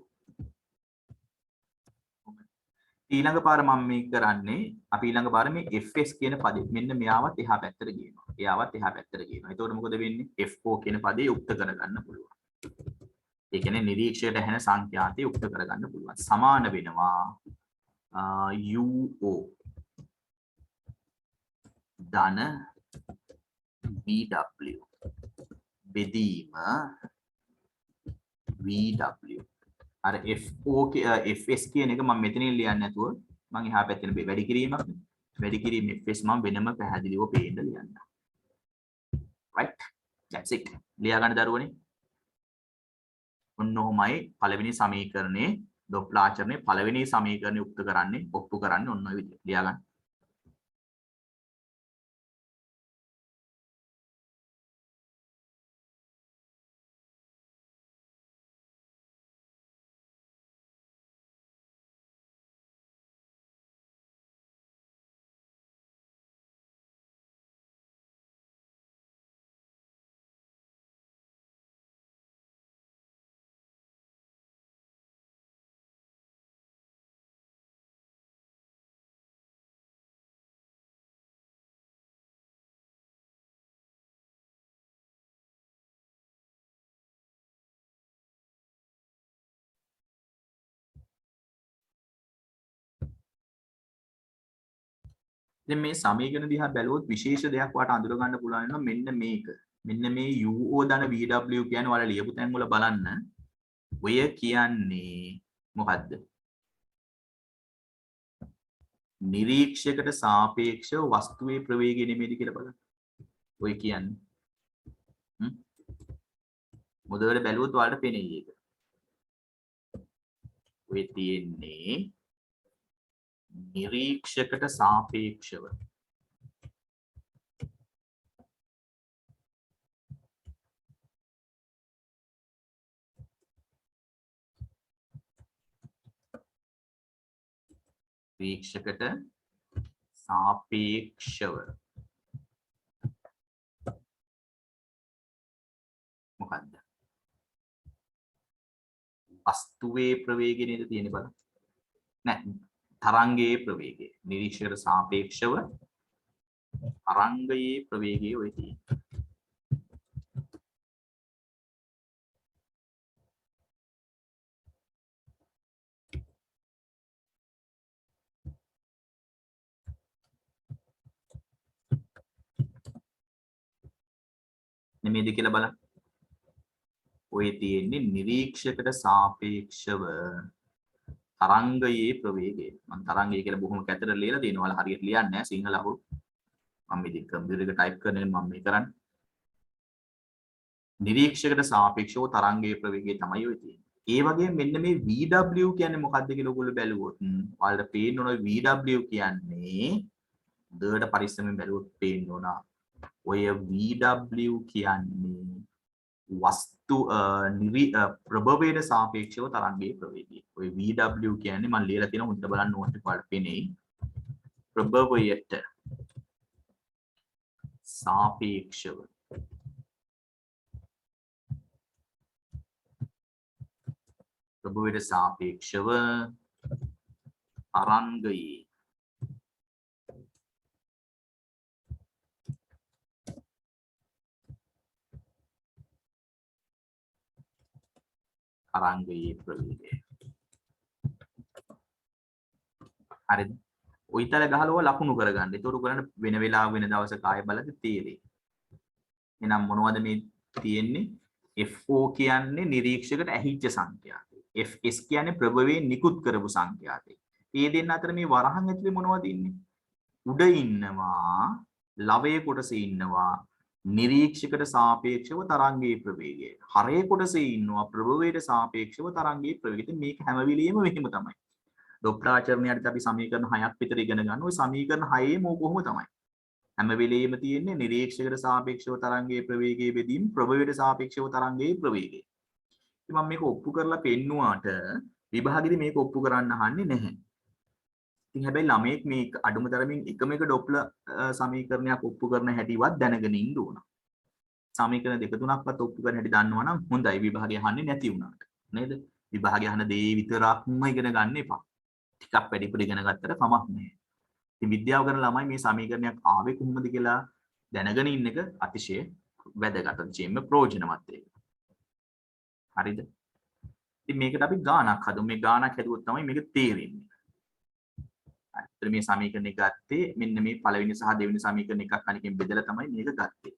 ඊළඟ පාර මම මේක කරන්නේ අපි ඊළඟ පාර මේ FS කියන පදේ මෙන්න මෙයාවත් එහා පැත්තට ගේනවා. එයාවත් එහා පැත්තට ගේනවා. එතකොට මොකද වෙන්නේ? FO කියන පදේ උක්ත කරගන්න පුළුවන්. ඒ කියන්නේ නිරීක්ෂයට ඇහෙන සංඛ්‍යාතය උක්ත කරගන්න පුළුවන්. සමාන වෙනවා UO ධන VW. බෙදීම VW. අර FS කියන එක මම මෙතනින් ලියන්නේ නැතුව මම එහා පැත්තේ වැඩි කිරීමක් වැඩි කිරීම FS මම වෙනම පැහැදිලිව පේන්න ලියන්න. right, that's it. ලියා ගන්න දරුවනේ. ඔන්න ඔහොමයි පළවෙනි සමීකරණේ ඩොප්ලර් ආචරණේ පළවෙනි සමීකරණය උක්ත කරන්නේ ඔප්පු කරන්නේ ඔන්න ඔය විදිහට. ලියා ගන්න. දැන් මේ සමීකරණ දිහා බැලුවොත් විශේෂ දෙයක් වාට අඳුර ගන්න පුළුවන් වෙනවා මෙන්න මේක. මෙන්න මේ UO ධන VW කියන්නේ ඔයාලා ලියපු තැන් වල බලන්න. ඔය කියන්නේ මොකද්ද? නිරීක්ෂකයට සාපේක්ෂව වස්තුවේ ප්‍රවේගය නෙමෙයිද කියලා බලන්න. ඔය කියන්නේ. මොදවල බැලුවොත් ඔයාලට පේන්නේ ඒක. ඔය තියෙන්නේ නිරීක්ෂකට සාපේක්ෂව නිරීක්ෂකට සාපේක්ෂව මොකද්ද වස්තුවේ ප්‍රවේගය නේද තියෙන්නේ බලන්න නෑ තරංගයේ ප්‍රවේගය නිරීක්ෂකට සාපේක්ෂව තරංගයේ ප්‍රවේගය ඔය තියෙන්නේ. නෙමෙයිද කියලා බලන්න. ඔය තියෙන්නේ නිරීක්ෂකට සාපේක්ෂව තරංගයේ ප්‍රවේගය. මම තරංගය කියලා බොහොම කැතට ලියලා තියෙනවා. ඔයාලා හරියට ලියන්නේ නැහැ සිංහල අහුරු. මම ඉතින් කම්පියුටර් එක ටයිප් කරනකොට මම මේ කරන්නේ. නිරීක්ෂකට සාපේක්ෂව තරංගයේ ප්‍රවේගය තමයි ඔය තියෙන්නේ. ඒ වගේම මෙන්න මේ VW කියන්නේ මොකක්ද කියලා ඔයගොල්ලෝ බැලුවොත් ඔයාලට පේන්න ඕන VW කියන්නේ දෙයට පරිස්සමෙන් බැලුවොත් පේන්න ඕන. ඔය VW කියන්නේ වස්තු ප්‍රභවයට සාපේක්ෂව තරංගයේ ප්‍රවේගය. ඔය VW කියන්නේ මම ලියලා තියෙනවා මුද්ද බලන්න ඕනේ ඔයාලට පේන්නේ. ප්‍රභවයට සාපේක්ෂව ප්‍රභවයට සාපේක්ෂව තරංගයේ තරංගයේ ප්‍රවේගය. හරිද? ඔයිතල ගහලව ලකුණු කරගන්න. ඒතකොට ඔයගලන්ට වෙන වෙලාව වෙන දවසක ආයෙ බලද්දි තේරෙයි. එහෙනම් මොනවද මේ තියෙන්නේ? FO කියන්නේ නිරීක්ෂකට ඇහිච්ච සංඛ්‍යාතය. FS කියන්නේ ප්‍රභවයෙන් නිකුත් කරපු සංඛ්‍යාතය. මේ දෙන්න අතර මේ වරහන් ඇතුලේ මොනවද ඉන්නේ? උඩ ඉන්නවා, ලවයේ කොටසේ ඉන්නවා, නිරීක්ෂකට සාපේක්ෂව තරංගයේ ප්‍රවේගය. හරේ කොටසේ ඉන්නවා ප්‍රභවයට සාපේක්ෂව තරංගයේ ප්‍රවේගය. ඉතින් මේක හැම වෙලෙම මෙහෙම තමයි. ඩොප්ලර් ආචරණයට අපි සමීකරණ 6ක් විතර ඉගෙන ගන්න. ওই සමීකරණ 6ේම ඕක කොහොම තමයි. හැම වෙලෙම තියෙන්නේ නිරීක්ෂකට සාපේක්ෂව තරංගයේ ප්‍රවේගයේ බෙදීම ප්‍රභවයට සාපේක්ෂව තරංගයේ ප්‍රවේගය. ඉතින් මම මේක ඔප්පු කරලා පෙන්නුවාට විභාගෙදි මේක ඔප්පු කරන්න අහන්නේ නැහැ. ඉතින් හැබැයි ළමයෙක් මේ අඩුම තරමින් එකම එක ඩොප්ලර් සමීකරණයක් ඔප්පු කරන හැටිවත් දැනගෙන ඉන්න ඕන. සමීකරණ දෙක තුනක්වත් ඔප්පු කරන හැටි දන්නවනම් හොඳයි විභාගය අහන්නේ නැති වුණාට. නේද? විභාගය අහන දේ විතරක්ම ඉගෙන ගන්න එපා. ටිකක් වැඩිපුර ඉගෙන ගත්තට කමක් නැහැ. ඉතින් විද්‍යාව කරන ළමයි මේ සමීකරණයක් ආවේ කොහොමද කියලා දැනගෙන ඉන්න එක අතිශය වැදගත්. ජීම ප්‍රයෝජනවත් ඒක. හරිද? ඉතින් මේකට අපි ගානක් හදමු. මේ ගානක් හැදුවොත් තමයි මේක තේරෙන්නේ. හරි. මේ සමීකරණ එක ගත්තේ මෙන්න මේ පළවෙනි සහ දෙවෙනි සමීකරණ එකක් අනිකෙන් බෙදලා තමයි මේක ගත්තේ.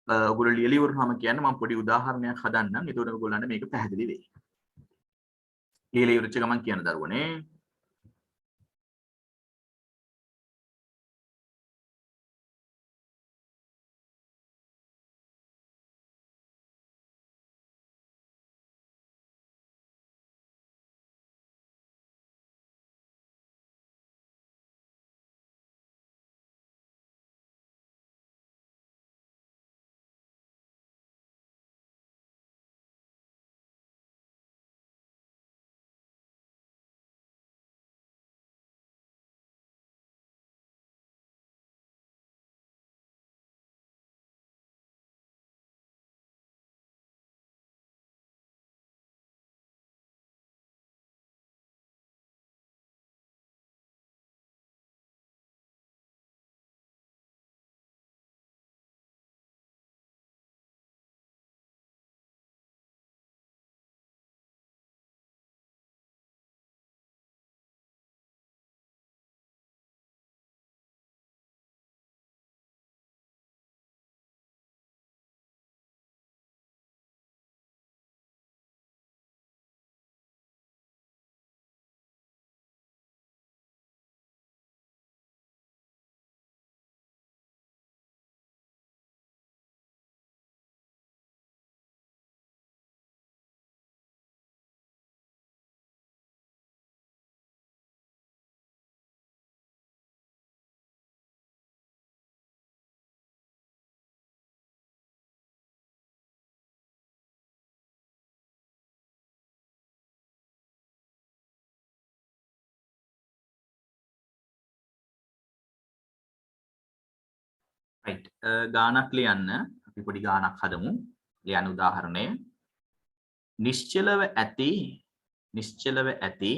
ඔයගොල්ලෝ ලියලා ඉවරනම කියන්නේ මම පොඩි උදාහරණයක් හදන්නම්. එතකොට ඔයගොල්ලන්ට මේක පැහැදිලි වෙයි. ලියලා ඉවරච්ච ගමන් කියන දරුවනේ. right. ගානක් ලියන්න. අපි පොඩි ගානක් හදමු. ලියන උදාහරණය. නිශ්චලව ඇති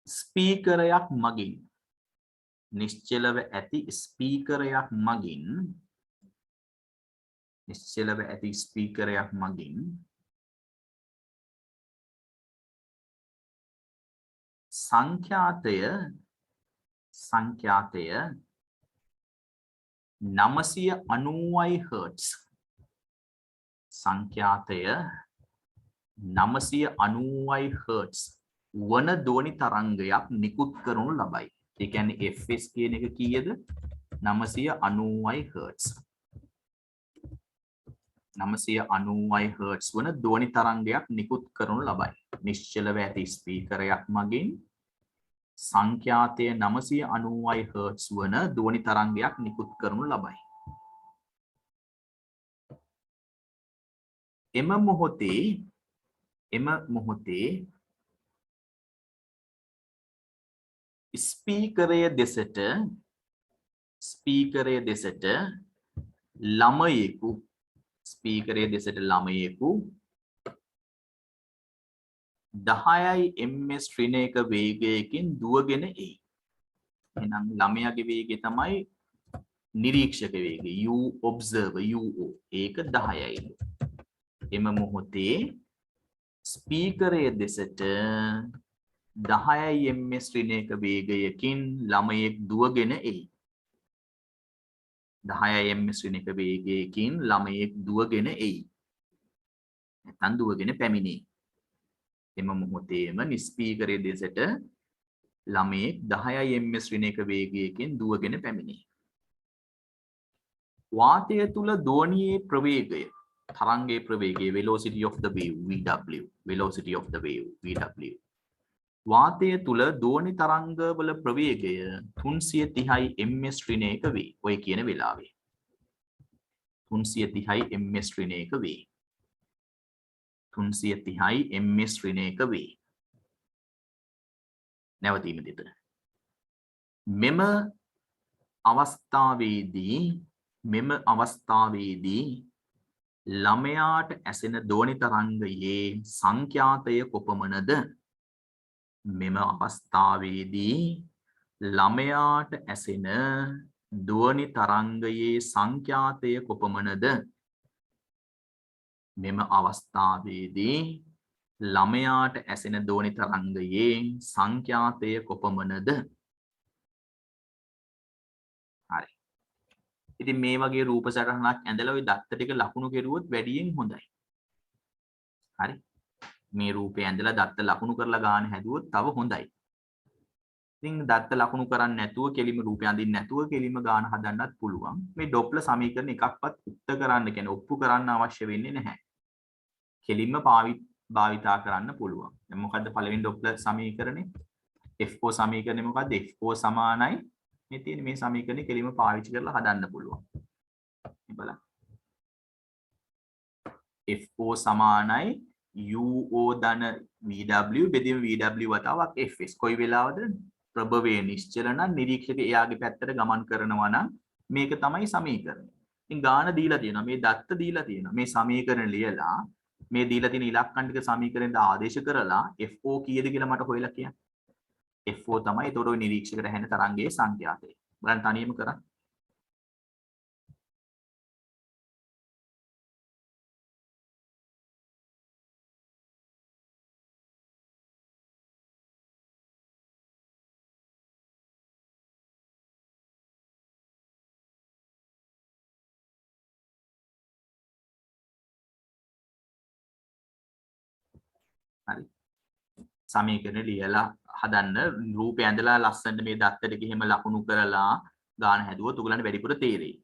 ස්පීකරයක් මගින් නිශ්චලව ඇති ස්පීකරයක් මගින් සංඛ්‍යාතය 990යි හර්ට්ස් සංඛ්‍යාතය 990යි හර්ට්ස් වන ධ්වනි තරංගයක් නිකුත් කරනු ලබයි. ඒ කියන්නේ fs කියන එක කීයද? 990යි හර්ට්ස්. 990යි හර්ට්ස් වන ධ්වනි තරංගයක් නිකුත් කරනු ලබයි. නිශ්චලව ඇති ස්පීකරයක් මගින් සංඛ්‍යාතය 990යි හර්ට්ස් වන ධ්වනි තරංගයක් නිකුත් කරනු ලබයි. එම මොහොතේ ස්පීකරය දෙසට ළමයෙකු 10යි ms ශ්‍රේණික වේගයකින් දුවගෙන එයි. එහෙනම් ළමයාගේ වේගය තමයි නිරීක්ෂක වේගය. you observer UO. ඒක 10යි. එම මොහොතේ ස්පීකරය දෙසට 10යි ms ශ්‍රේණික වේගයකින් ළමයෙක් දුවගෙන එයි. 10යි ms ශ්‍රේණික වේගයකින් ළමයෙක් දුවගෙන එයි. නැත්නම් දුවගෙන පැමිණේ. එම මොහොතේම ස්පීකරය දෙසට ළමයෙක් 10යි ms ශ්‍රේණික වේගයකින් දුවගෙන පැමිණේ. වාතය තුල ධ්වනියේ ප්‍රවේගය තරංගයේ ප්‍රවේගය velocity of the wave VW වාතය තුල ධ්වනි තරංගවල ප්‍රවේගය 330යි ms ශ්‍රේණික වේ. ඔය කියන වෙලාවේ 330යි ms ශ්‍රේණික වේ. 330යි ms ශ්‍රේණික වේ. නැවතීම දෙත. මෙම අවස්ථාවේදී ළමයාට ඇසෙන ධ්වනි තරංගයේ සංඛ්‍යාතය කොපමණද? මෙම අවස්ථාවේදී ළමයාට ඇසෙන ධ්වනි තරංගයේ සංඛ්‍යාතය කොපමණද? මෙම අවස්ථාවේදී ළමයාට ඇසෙන ධ්වනි තරංගයේ සංඛ්‍යාතය කොපමණද? හරි. ඉතින් මේ වගේ රූප සටහනක් ඇඳලා ওই දත්ත ටික ලකුණු කෙරුවොත් වැඩියෙන් හොඳයි. හරි. මේ රූපේ ඇඳලා දත්ත ලකුණු කරලා ගන්න හැදුවොත් තව හොඳයි. ඉතින් දත්ත ලකුණු කරන්නේ නැතුව කෙලිම රූපය අඳින්න නැතුව කෙලිම ගාන හදන්නත් පුළුවන්. මේ ඩොප්ලර් සමීකරණ එකක්වත් උත්තර කරන්න කියන්නේ ඔප්පු කරන්න අවශ්‍ය වෙන්නේ නැහැ. කෙලින්ම භාවිතා කරන්න පුළුවන්. දැන් මොකද්ද පළවෙනි ඩොප්ලර් සමීකරණේ? F4 සමීකරණය මොකද්ද? F4 සමානයි මේ තියෙන මේ සමීකරණය කෙලින්ම පාවිච්චි කරලා හදන්න පුළුවන්. මේ බලන්න. F4 සමානයි UO ධන VW බෙදීම VW වතාවක් Fs. කොයි වෙලාවද? ප්‍රභවයේ නිශ්චල නම් නිරීක්ෂක එයාගේ පැත්තට ගමන් කරනවා නම් මේක තමයි සමීකරණය. ඉතින් ගාන දීලා තියෙනවා. මේ දත්ත දීලා තියෙනවා. මේ සමීකරණ ලියලා මේ දීලා තියෙන ඉලක්කම් ටික සමීකරණයට ආදේශ කරලා FO කීයද කියලා මට හොයලා කියන්න. FO තමයි ඒතකොට ওই නිරීක්ෂකට හැෙන තරංගයේ සංඛ්‍යාතය. බලන්න තනියම කරන්න. හරි. සමීකරණ ලියලා හදන්න රූපය ඇඳලා ලස්සනට මේ දත්තට ගිහිම ලකුණු කරලා ගාන හැදුවොත් උගලන්ට වැඩිපුර තේරෙයි.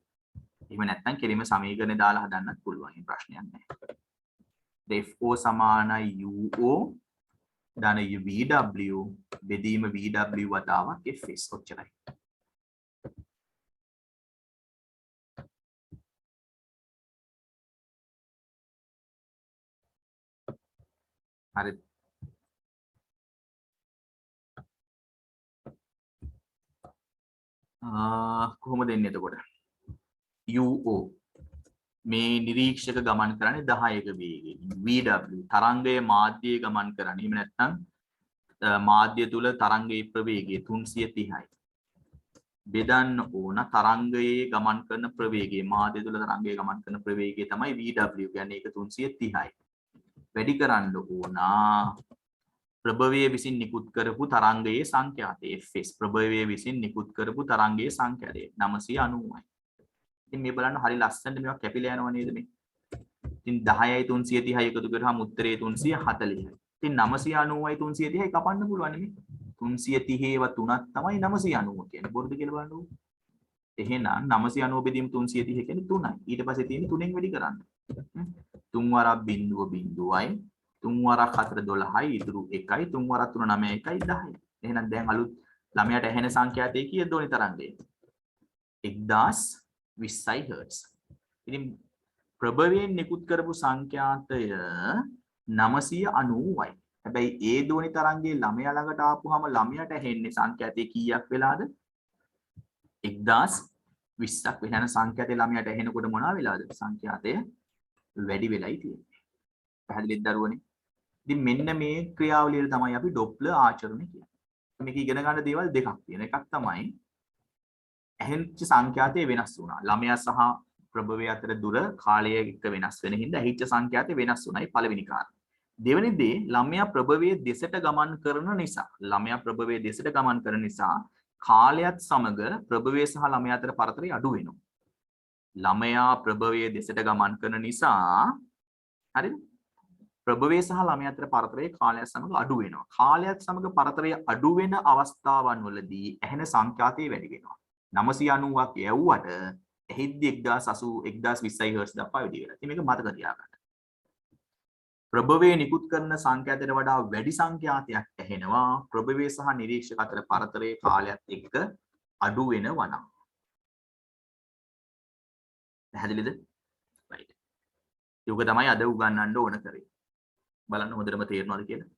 එහෙම නැත්නම් කෙලින්ම සමීකරණ දාලා හදන්නත් පුළුවන්. ඒ ප්‍රශ්නයක් නැහැ. FO සමානයි UO ධන VW බෙදීම VW වතාවක් Fs ඔච්චරයි. හරි. කොහොමද එන්නේ එතකොට? UO මේ නිරීක්ෂක ගමන් කරන්නේ 10ක වේගයෙන්. VW තරංගයේ මාධ්‍යයේ ගමන් කරන්නේ. එහෙම නැත්නම් මාධ්‍ය තුල තරංගයේ ප්‍රවේගය 330යි. බෙදන්න ඕන තරංගයේ ගමන් කරන ප්‍රවේගය. මාධ්‍ය තුල තරංගයේ ගමන් කරන ප්‍රවේගය තමයි VW කියන්නේ. ඒක 330යි. වැඩි කරන්න ඕන ප්‍රභවයේ විසින් නිකුත් කරපු තරංගයේ සංඛ්‍යාතය Fs. ප්‍රභවයේ විසින් නිකුත් කරපු තරංගයේ සංඛ්‍යාතය 990යි. ඉතින් මේ බලන්න හරි ලස්සනට මේවා කැපිලා යනවා නේද මේ? ඉතින් 10යි 330යි එකතු කරාම උත්තරේ 340යි. ඉතින් 990යි 330යි කපන්න පුළුවන් නේ. 330 ඒවා තුනක් තමයි 990 කියන්නේ. බොරුද කියලා බලන්නකෝ. එහෙනම් 990 බෙදීම 330 කියන්නේ 3යි. ඊට පස්සේ තියෙන්නේ 3ෙන් වැඩි කරන්න. 3 වරක් බිඳුව බිඳුවයි 3 වරක් 4 12යි ඉතුරු 1යි 3 වරක් 3 9 1යි 10යි. එහෙනම් දැන් අලුත් ළමයාට ඇහෙන සංඛ්‍යාතය කීයද ඕනි තරංගය? 1020යි හර්ට්ස්. ඉතින් ප්‍රභවයෙන් නිකුත් කරපු සංඛ්‍යාතය 990යි. හැබැයි ඒ දෝනි තරංගයේ ළමයා ළඟට ආපුවාම ළමයාට ඇහෙන්නේ සංඛ්‍යාතය කීයක් වෙලාද? 1020ක් වෙන සංඛ්‍යාතය ළමයාට ඇහෙනකොට මොනවා වෙලාද? සංඛ්‍යාතය වැඩි වෙලයි තියෙන්නේ. පැහැදිලිද දරුවනේ? ඉතින් මෙන්න මේ ක්‍රියාවලිය තමයි අපි ඩොප්ලර් ආචරණය කියන්නේ. මේක ඉගෙන ගන්න දේවල් දෙකක් තියෙනවා. එකක් තමයි ඇහෙච්ච සංඛ්‍යාතය වෙනස් වුණා. ළමයා සහ ප්‍රභවය අතර දුර කාලය එක්ක වෙනස් වෙන හින්දා ඇහිච්ච සංඛ්‍යාතය වෙනස් වුණායි පළවෙනි කාරණය. දෙවෙනි දේ ළමයා ප්‍රභවයේ දෙසට ගමන් කරන නිසා කාලයත් සමග ප්‍රභවය සහ ළමයා අතර පරතරය අඩු වෙනවා. ළමයා ප්‍රභවයේ දෙසට ගමන් කරන නිසා හරිද? ප්‍රභවයේ සහ ළමයා අතර පරතරය කාලයත් සමග අඩු වෙනවා. කාලයත් සමග පරතරය අඩු වෙන අවස්ථාවන් වලදී ඇහෙන සංඛ්‍යාතය වැඩි වෙනවා. 990ක් යවුවට එහිද්දි 1020යි හර්ට්ස් දක්වා වැඩි වෙනවා. ඉතින් මේක මතක තියාගන්න. ප්‍රභවයේ නිකුත් කරන සංඛ්‍යාතයට වඩා වැඩි සංඛ්‍යාතයක් ඇහෙනවා ප්‍රභවයේ සහ නිරීක්ෂක අතර පරතරයේ කාලයත් එක්ක අඩු වෙනවා නම්. පැහැදිලිද? right. ඒක තමයි අද උගන්වන්න ඕන කරේ. බලන්න හොඳටම තේරෙනවද කියලා.